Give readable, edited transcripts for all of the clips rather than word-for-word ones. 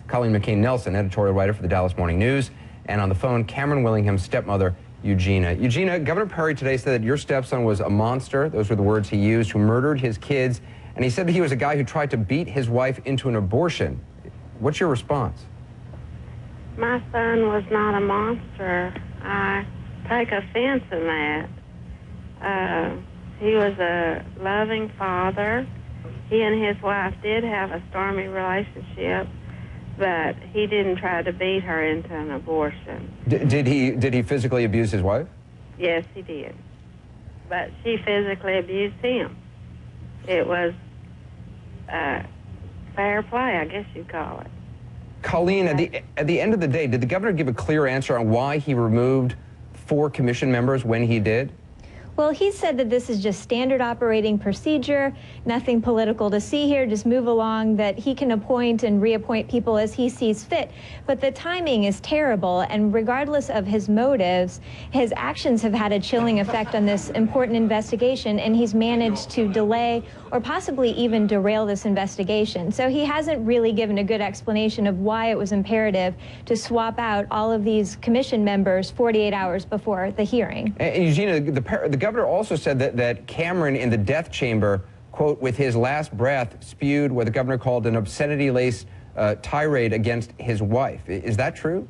Colleen McCain-Nelson, editorial writer for the Dallas Morning News. And on the phone, Cameron Willingham's stepmother, Eugenia. Eugenia, Governor Perry today said that your stepson was a monster, those were the words he used, who murdered his kids. And he said that he was a guy who tried to beat his wife into an abortion. What's your response? My son was not a monster. I take offense in that. He was a loving father. He and his wife did have a stormy relationship, but he didn't try to beat her into an abortion. Did he physically abuse his wife? Yes, he did. But she physically abused him. It was fair play, I guess you'd call it. Colleen, at the end of the day, did the governor give a clear answer on why he removed 4 commission members when he did? Well, he said that this is just standard operating procedure, nothing political to see here, just move along, that he can appoint and reappoint people as he sees fit. But the timing is terrible, and regardless of his motives, his actions have had a chilling effect on this important investigation, and he's managed to delay or possibly even derail this investigation. So he hasn't really given a good explanation of why it was imperative to swap out all of these commission members 48 hours before the hearing. And Eugenia, the governor also said that Cameron in the death chamber, quote, with his last breath, spewed what the governor called an obscenity-laced tirade against his wife. Is that true?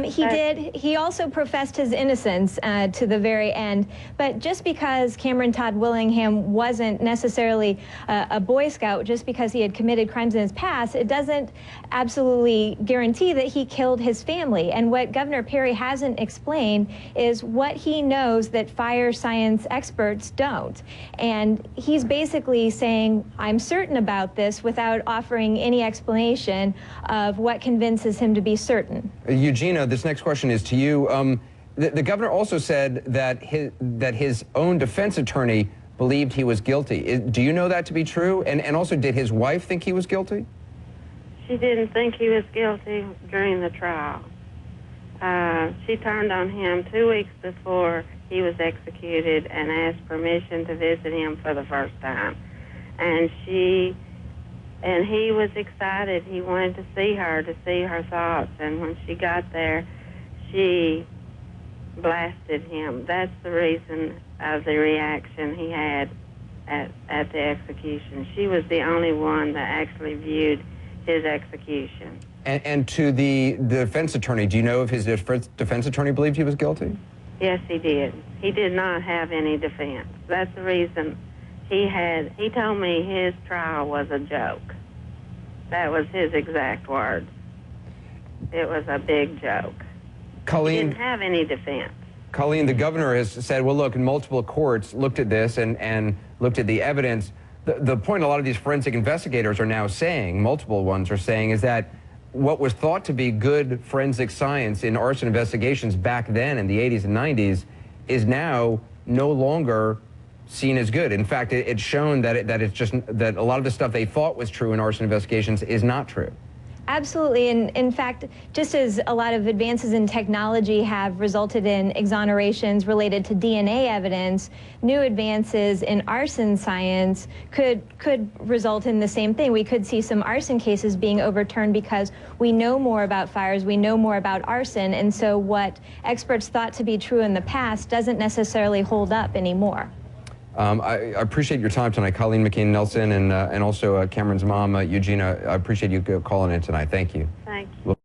He did. He also professed his innocence to the very end. But just because Cameron Todd Willingham wasn't necessarily a Boy Scout, just because he had committed crimes in his past, it doesn't absolutely guarantee that he killed his family. And what Governor Perry hasn't explained is what he knows that fire science experts don't. And he's basically saying, I'm certain about this, without offering any explanation of what convinces him to be certain. Eugenia, this next question is to you. The governor also said that his own defense attorney believed he was guilty. Do you know that to be true? And also, did his wife think he was guilty? She didn't think he was guilty during the trial. She turned on him 2 weeks before he was executed and asked permission to visit him for the first time. And he was excited. He wanted to see her thoughts. And when she got there, she blasted him. That's the reason of the reaction he had at the execution. She was the only one that actually viewed his execution. And to the defense attorney, do you know if his defense attorney believed he was guilty? Yes, he did. He did not have any defense. That's the reason. He told me his trial was a joke. That was his exact words. It was a big joke. Colleen, he didn't have any defense. Colleen, the governor has said, well, look, multiple courts looked at this and looked at the evidence. The point a lot of these forensic investigators are now saying, multiple ones are saying, is that what was thought to be good forensic science in arson investigations back then in the 80s and 90s is now no longer seen as good. In fact, it's shown that that a lot of the stuff they thought was true in arson investigations is not true. Absolutely, and in fact, just as a lot of advances in technology have resulted in exonerations related to DNA evidence, new advances in arson science could result in the same thing. We could see some arson cases being overturned because we know more about fires, we know more about arson, and so what experts thought to be true in the past doesn't necessarily hold up anymore. I appreciate your time tonight, Colleen McCain-Nelson, and also Cameron's mom, Eugenia. I appreciate you calling in tonight. Thank you. Thank you.